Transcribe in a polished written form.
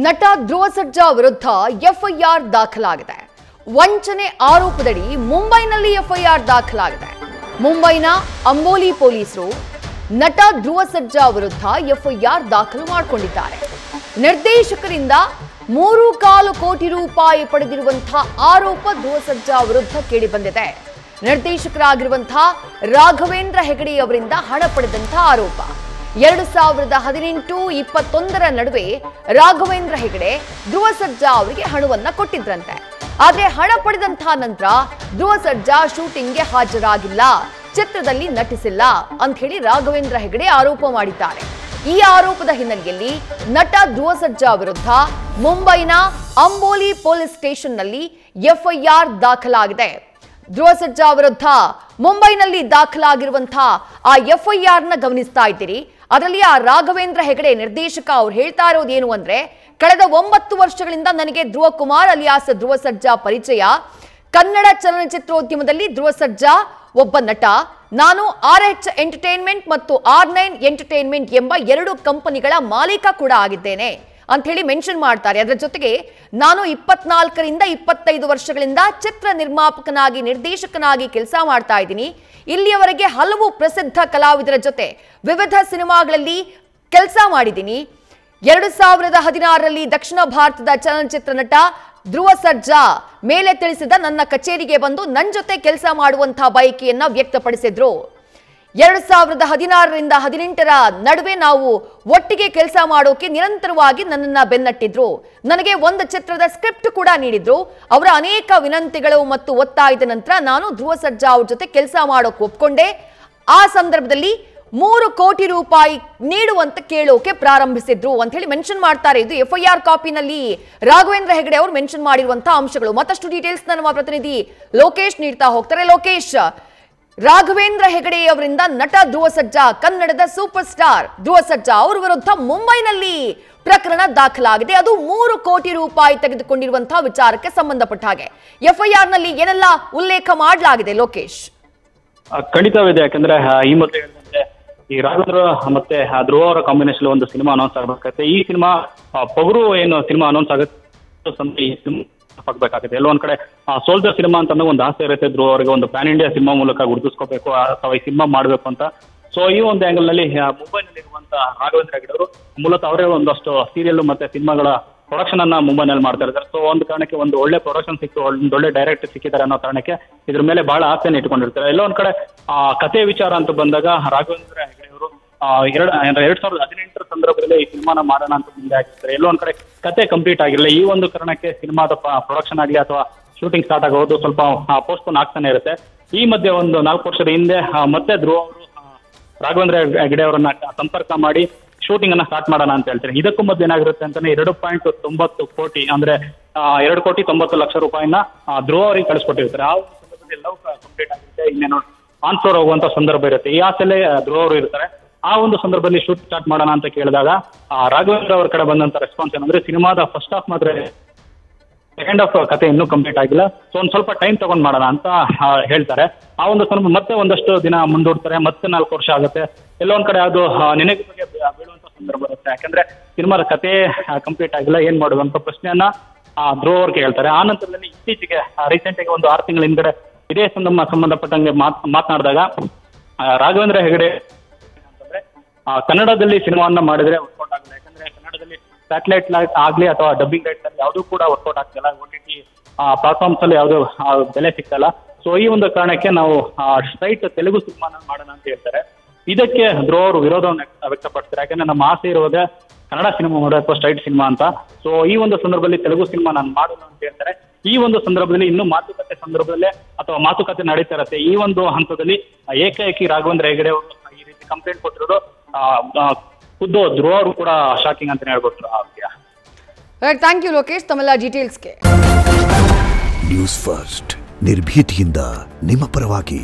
ನಟ ಧ್ರುವ ಸರ್ಜಾ ವಿರುದ್ಧ ಎಫ್ಐಆರ್ ದಾಖಲಾಗಿದೆ. ವಂಚನೆ ಆರೋಪದಡಿ ಮುಂಬೈನಲ್ಲಿ ಎಫ್ಐಆರ್ ದಾಖಲಾಗಿದೆ. ಮುಂಬೈನ ಅಂಬೋಲಿ ಪೊಲೀಸರು ನಟ ಧ್ರುವ ಸರ್ಜಾ ವಿರುದ್ಧ ಎಫ್ಐಆರ್ ದಾಖಲು ಮಾಡಿಕೊಂಡಿದ್ದಾರೆ. ನಿರ್ದೇಶಕರಿಂದ 3.25 ಕೋಟಿ ರೂಪಾಯಿ ಪಡೆದಿರುವಂತಹ ಆರೋಪ ಧ್ರುವ ಸರ್ಜಾ ವಿರುದ್ಧ ಕೇಳಿಬಂದಿದೆ. ನಿರ್ದೇಶಕರಾಗಿರುವಂತಹ ರಾಘವೇಂದ್ರ ಹೆಗಡೆ ಅವರಿಂದ ಹಣ ಪಡೆದಂತಹ ಆರೋಪ. 2018-21 ನಡುವೆ ರಾಘವೇಂದ್ರ ಹೆಗಡೆ ಧ್ರುವ ಸರ್ಜಾ ಅವರಿಗೆ ಹಣವನ್ನ ಕೊಟ್ಟಿದ್ರಂತೆ. ಆದ್ರೆ ಹಣ ಪಡೆದಂತಹ ನಂತರ ಧ್ರುವ ಸರ್ಜಾ ಶೂಟಿಂಗ್ಗೆ ಹಾಜರಾಗಿಲ್ಲ, ಚಿತ್ರದಲ್ಲಿ ನಟಿಸಿಲ್ಲ ಅಂತ ಹೇಳಿ ರಾಘವೇಂದ್ರ ಹೆಗಡೆ ಆರೋಪ ಮಾಡಿದ್ದಾರೆ. ಈ ಆರೋಪದ ಹಿನ್ನೆಲೆಯಲ್ಲಿ ನಟ ಧ್ರುವ ಸರ್ಜಾ ವಿರುದ್ಧ ಮುಂಬೈನ ಅಂಬೋಲಿ ಪೊಲೀಸ್ ಸ್ಟೇಷನ್ನಲ್ಲಿ ಎಫ್ಐಆರ್ ದಾಖಲಾಗಿದೆ. ಧ್ರುವ ಸರ್ಜಾ ವಿರುದ್ಧ ಮುಂಬೈನಲ್ಲಿ ದಾಖಲಾಗಿರುವಂತಹ ಆ ಎಫ್ಐಆರ್ ನ ಗಮನಿಸ್ತಾ ಇದ್ದೀರಿ. ಅದರಲ್ಲಿ ಆ ರಾಘವೇಂದ್ರ ಹೆಗಡೆ ನಿರ್ದೇಶಕ ಅವ್ರು ಹೇಳ್ತಾ ಇರೋದು ಏನು ಅಂದ್ರೆ, ಕಳೆದ 9 ವರ್ಷಗಳಿಂದ ನನಗೆ ಧ್ರುವ ಕುಮಾರ್ ಅಲಿಯಾಸ್ ಧ್ರುವ ಸರ್ಜಾ ಪರಿಚಯ. ಕನ್ನಡ ಚಲನಚಿತ್ರೋದ್ಯಮದಲ್ಲಿ ಧ್ರುವ ಸರ್ಜಾ ಒಬ್ಬ ನಟ. ನಾನು RH ಎಂಟರ್ಟೈನ್ಮೆಂಟ್ ಮತ್ತು R9 ಎಂಟರ್ಟೈನ್ಮೆಂಟ್ ಎಂಬ 2 ಕಂಪನಿಗಳ ಮಾಲೀಕ ಕೂಡ ಆಗಿದ್ದೇನೆ ಅಂತ ಹೇಳಿ ಮೆನ್ಷನ್ ಮಾಡ್ತಾರೆ. ಅದರ ಜೊತೆಗೆ ನಾನು 24ರಿಂದ 25 ವರ್ಷಗಳಿಂದ ಚಿತ್ರ ನಿರ್ಮಾಪಕನಾಗಿ ನಿರ್ದೇಶಕನಾಗಿ ಕೆಲಸ ಮಾಡ್ತಾ ಇದ್ದೀನಿ. ಇಲ್ಲಿಯವರೆಗೆ ಹಲವು ಪ್ರಸಿದ್ಧ ಕಲಾವಿದರ ಜೊತೆ ವಿವಿಧ ಸಿನಿಮಾಗಳಲ್ಲಿ ಕೆಲಸ ಮಾಡಿದ್ದೀನಿ. 2016ರಲ್ಲಿ ದಕ್ಷಿಣ ಭಾರತದ ಚಲನಚಿತ್ರ ನಟ ಧ್ರುವ ಸರ್ಜಾ ಮೇಲೆ ತಿಳಿಸಿದ ನನ್ನ ಕಚೇರಿಗೆ ಬಂದು ನನ್ನ ಜೊತೆ ಕೆಲಸ ಮಾಡುವಂತಹ ಬಯಕೆಯನ್ನ ವ್ಯಕ್ತಪಡಿಸಿದ್ರು. 2016ರಿಂದ 18ರ ನಡುವೆ ನಾವು ಒಟ್ಟಿಗೆ ಕೆಲಸ ಮಾಡೋಕೆ ನಿರಂತರವಾಗಿ ನನ್ನನ್ನ ಬೆನ್ನಟ್ಟಿದ್ರು. ನನಗೆ ಒಂದು ಚಿತ್ರದ ಸ್ಕ್ರಿಪ್ಟ್ ಕೂಡ ನೀಡಿದ್ರು. ಅವರ ಅನೇಕ ವಿನಂತಿಗಳು ಮತ್ತು ಒತ್ತಾಯದ ನಂತರ ನಾನು ಧ್ರುವ ಸರ್ಜಾ ಅವ್ರ ಜೊತೆ ಕೆಲಸ ಮಾಡೋಕೆ ಒಪ್ಕೊಂಡೆ. ಆ ಸಂದರ್ಭದಲ್ಲಿ 3 ಕೋಟಿ ರೂಪಾಯಿ ನೀಡುವಂತ ಕೇಳೋಕೆ ಪ್ರಾರಂಭಿಸಿದ್ರು ಅಂತ ಹೇಳಿ ಮೆನ್ಷನ್ ಮಾಡ್ತಾರೆ. ಇದು ಎಫ್ಐಆರ್ ಕಾಪಿನಲ್ಲಿ ರಾಘವೇಂದ್ರ ಹೆಗಡೆ ಅವರು ಮೆನ್ಷನ್ ಮಾಡಿರುವಂತಹ ಅಂಶಗಳು. ಮತ್ತಷ್ಟು ಡೀಟೇಲ್ಸ್ ನಮ್ಮ ಪ್ರತಿನಿಧಿ ಲೋಕೇಶ್ ನೀಡ್ತಾ ಹೋಗ್ತಾರೆ. ಲೋಕೇಶ್, ರಾಘವೇಂದ್ರ ಹೆಗಡೆ ಅವರಿಂದ ನಟ ಧ್ರುವ ಸರ್ಜಾ, ಕನ್ನಡದ ಸೂಪರ್ ಸ್ಟಾರ್ ಧ್ರುವ ಸರ್ಜಾ ಅವರ ವಿರುದ್ಧ ಮುಂಬೈನಲ್ಲಿ ಪ್ರಕರಣ ದಾಖಲಾಗಿದೆ. ಅದು 3 ಕೋಟಿ ರೂಪಾಯಿ ತೆಗೆದುಕೊಂಡಿರುವಂತಹ ವಿಚಾರಕ್ಕೆ ಸಂಬಂಧಪಟ್ಟ ಹಾಗೆ ಎಫ್ಐಆರ್ ನಲ್ಲಿ ಏನೆಲ್ಲ ಉಲ್ಲೇಖ ಮಾಡಲಾಗಿದೆ ಲೋಕೇಶ್? ಖಂಡಿತವಿದೆ. ಯಾಕಂದ್ರೆ ಈ ಮೊದಲೇ ಹೇಳಿದಂತೆ ಈ ರಾಘವೇಂದ್ರ ಮತ್ತೆ ಧ್ರುವ ಅವರ ಕಾಂಬಿನೇಷನ್ ಒಂದು ಸಿನಿಮಾ ಅನೌನ್ಸ್ ಆಗಬೇಕಾಗುತ್ತೆ. ಈ ಸಿನಿಮಾ ಪೊಗರು ಏನು ಸಿನಿಮಾ ಅನೌನ್ಸ್ ಆಗುತ್ತೆ ಆಗಬೇಕಾಗುತ್ತೆ. ಎಲ್ಲೋ ಒಂದ್ ಕಡೆ ಸೋಲ್ಜರ್ ಸಿನಿಮಾ ಅಂತ ಒಂದು ಆಸೆ ಇರುತ್ತೆ ಧ್ರುವ ಅವರಿಗೆ, ಒಂದು ಪ್ಯಾನ್ ಇಂಡಿಯಾ ಸಿನಿಮಾ ಮೂಲಕ ಗುರುತಿಸ್ಕೋಬೇಕು ಅಥವಾ ಈ ಸಿನಿಮಾ ಮಾಡಬೇಕು ಅಂತ. ಸೊ ಈ ಒಂದು ಆಂಗಲ್ ನಲ್ಲಿ ಮುಂಬೈನಲ್ಲಿ ಇರುವಂತಹ ರಾಘವೇಂದ್ರ ಹೆಗಡೆ ಅವರು ಮೂಲತಃ ಅವರೇ ಒಂದಷ್ಟು ಸೀರಿಯಲ್ ಮತ್ತೆ ಸಿನಿಮಾಗಳ ಪ್ರೊಡಕ್ಷನ್ ಅನ್ನ ಮುಂಬೈನಲ್ಲಿ ಮಾಡ್ತಾ ಇದ್ದಾರೆ. ಸೊ ಒಂದು ಕಾರಣಕ್ಕೆ ಒಂದು ಒಳ್ಳೆ ಪ್ರೊಡಕ್ಷನ್ ಸಿಕ್ತು, ಒಂದೊಳ್ಳೆ ಡೈರೆಕ್ಟರ್ ಸಿಕ್ಕಿದ್ದಾರೆ ಅನ್ನೋ ಕಾರಣಕ್ಕೆ ಇದ್ರ ಮೇಲೆ ಬಹಳ ಆಸೆಯನ್ನು ಇಟ್ಕೊಂಡಿರ್ತಾರೆ. ಎಲ್ಲೋ ಒಂದ್ ಕಡೆ ಕಥೆ ವಿಚಾರ ಅಂತ ಬಂದಾಗ ರಾಘವೇಂದ್ರ ಹೆಗಡೆ ಅವರು 2018 ಸಂದರ್ಭದಲ್ಲಿ ಈ ಸಿನಿಮಾನ ಮಾಡೋಣ ಅಂತ ಮುಂದೆ ಆಗಿರ್ತಾರೆ. ಎಲ್ಲೋ ಒಂದ್ ಕಡೆ ಕತೆ ಕಂಪ್ಲೀಟ್ ಆಗಿರಲಿಲ್ಲ. ಈ ಒಂದು ಕಾರಣಕ್ಕೆ ಸಿನಿಮಾದ ಪ್ರೊಡಕ್ಷನ್ ಆಗಲಿ ಅಥವಾ ಶೂಟಿಂಗ್ ಸ್ಟಾರ್ಟ್ ಆಗೋದು ಸ್ವಲ್ಪ ಪೋಸ್ಟ್ಪೋನ್ ಆಗ್ತಾನೆ ಇರುತ್ತೆ. ಈ ಮಧ್ಯೆ ಒಂದು 4 ವರ್ಷದ ಹಿಂದೆ ಮತ್ತೆ ಧ್ರುವ ಅವರು ರಾಘವೇಂದ್ರ ಹೆಗಡೆ ಅವರನ್ನ ಸಂಪರ್ಕ ಮಾಡಿ ಶೂಟಿಂಗ್ ಅನ್ನ ಸ್ಟಾರ್ಟ್ ಮಾಡೋಣ ಅಂತ ಹೇಳ್ತಾರೆ. ಇದಕ್ಕೂ ಮಧ್ಯೆ ಏನಾಗಿರುತ್ತೆ ಅಂತಾನೆ 2.90 ಕೋಟಿ ಅಂದ್ರೆ 2,90,00,000 ರೂಪಾಯಿನ ಧ್ರುವ ಅವರಿಗೆ ಕಳಿಸ್ಕೊಟ್ಟಿರ್ತಾರೆ. ಆ ಒಂದು ಸಂದರ್ಭದಲ್ಲಿ ಎಲ್ಲವೂ ಕಂಪ್ಲೀಟ್ ಆಗಿರುತ್ತೆ. ಇನ್ನೇನು ಆನ್ ಫ್ಲೋರ್ ಹೋಗುವಂತ ಸಂದರ್ಭ ಇರುತ್ತೆ. ಈ ಆಸೆಲೆ ಧ್ರುವ ಅವರು ಇರ್ತಾರೆ. ಆ ಒಂದು ಸಂದರ್ಭದಲ್ಲಿ ಶೂಟ್ ಸ್ಟಾರ್ಟ್ ಮಾಡೋಣ ಅಂತ ಕೇಳಿದಾಗ ರಾಘವೇಂದ್ರ ಅವರ ಕಡೆ ಬಂದಂತ ರೆಸ್ಪಾನ್ಸ್ ಏನಂದ್ರೆ, ಸಿನಿಮಾದ ಫಸ್ಟ್ ಹಾಫ್ ಮಾತ್ರ, ಸೆಕೆಂಡ್ ಹಾಫ್ ಕತೆ ಇನ್ನೂ ಕಂಪ್ಲೀಟ್ ಆಗಿಲ್ಲ, ಸೊ ಒಂದ್ ಸ್ವಲ್ಪ ಟೈಮ್ ತಗೊಂಡ್ ಮಾಡೋಣ ಅಂತ ಹೇಳ್ತಾರೆ. ಆ ಒಂದು ಸಂದರ್ಭ ಮತ್ತೆ ಒಂದಷ್ಟು ದಿನ ಮುಂದೂಡ್ತಾರೆ. ಮತ್ತೆ 4 ವರ್ಷ ಆಗುತ್ತೆ. ಎಲ್ಲೋ ಒಂದ್ ಕಡೆ ಅದು ನೆನೆಗೆ ಬೀಳುವಂತ ಸಂದರ್ಭ ಇರುತ್ತೆ. ಯಾಕಂದ್ರೆ ಸಿನಿಮಾದ ಕತೆ ಕಂಪ್ಲೀಟ್ ಆಗಿಲ್ಲ, ಏನ್ ಮಾಡುದು ಅಂತ ಪ್ರಶ್ನೆಯನ್ನ ಧ್ರುವ ಅವ್ರಿಗೆ ಹೇಳ್ತಾರೆ. ಆ ನಂತರದಲ್ಲಿ ಇತ್ತೀಚೆಗೆ ರೀಸೆಂಟ್ ಆಗಿ ಒಂದು 6 ತಿಂಗಳ ಹಿಂದ್ಗಡೆ ಇದೇ ಸಂಬಂಧಪಟ್ಟಂಗೆ ಮಾತನಾಡಿದಾಗ ರಾಘವೇಂದ್ರ ಹೆಗಡೆ ಅಂತಂದ್ರೆ ಕನ್ನಡದಲ್ಲಿ ಸಿನಿಮಾವನ್ನ ಮಾಡಿದ್ರೆ ವರ್ಕೌಟ್ ಆಗಲ್ಲ. ಯಾಕಂದ್ರೆ ಕನ್ನಡದಲ್ಲಿ ಸ್ಯಾಟಲೈಟ್ ಆಗ್ಲಿ ಅಥವಾ ಡಬ್ಬಿಂಗ್ ರೈಟ್ಸ್ ಅಲ್ಲಿ ಯಾವುದೂ ಕೂಡ ವರ್ಕೌಟ್ ಆಗ್ತಿಲ್ಲ. OTT ಪ್ಲಾಟ್ಫಾರ್ಮ್ಸ್ ಅಲ್ಲಿ ಯಾವುದೂ ಬೆಲೆ ಸಿಗ್ತಲ್ಲ. ಸೊ ಈ ಒಂದು ಕಾರಣಕ್ಕೆ ನಾವು ಸ್ಟ್ರೈಟ್ ತೆಲುಗು ಸಿನಿಮಾನ ಮಾಡೋಣ ಅಂತ ಹೇಳ್ತಾರೆ. ಇದಕ್ಕೆ ಧ್ರುವ ಅವರು ವಿರೋಧವನ್ನು ವ್ಯಕ್ತಪಡಿಸ್ತಾರೆ. ಯಾಕಂದ್ರೆ ನಮ್ಮ ಆಸೆ ಇರುವಾಗ ಕನ್ನಡ ಸಿನಿಮಾ ಮಾಡೋದು ಸ್ಟ್ರೈಟ್ ಸಿನಿಮಾ ಅಂತ. ಸೊ ಈ ಒಂದು ಸಂದರ್ಭದಲ್ಲಿ ತೆಲುಗು ಸಿನಿಮಾ ನಾನು ಮಾಡೋಣ ಅಂತ ಹೇಳ್ತಾರೆ. ಈ ಒಂದು ಸಂದರ್ಭದಲ್ಲಿ ಇನ್ನೂ ಮಾತುಕತೆ ಸಂದರ್ಭದಲ್ಲೇ ಅಥವಾ ಮಾತುಕತೆ ನಡೀತಾ ಇರುತ್ತೆ. ಈ ಒಂದು ಹಂತದಲ್ಲಿ ಏಕಾಏಕಿ ರಾಘವೇಂದ್ರ ಹೆಗಡೆ ಅವರು ಈ ರೀತಿ ಕಂಪ್ಲೇಂಟ್ ಕೊಟ್ಟಿರೋದು ಖುದ್ದು ಧ್ರುವ ಅವರು ಕೂಡ ಶಾಕಿಂಗ್ ಅಂತಾನೆ ಹೇಳ್ಬೋದು. ಥ್ಯಾಂಕ್ ಯು ಲೋಕೇಶ್ ತಮ್ಮೆಲ್ಲ ಡೀಟೇಲ್ಸ್ಗೆ. ನ್ಯೂಸ್ ಫಸ್ಟ್ ನಿರ್ಭೀತಿಯಿಂದ ನಿಮ್ಮ ಪರವಾಗಿ.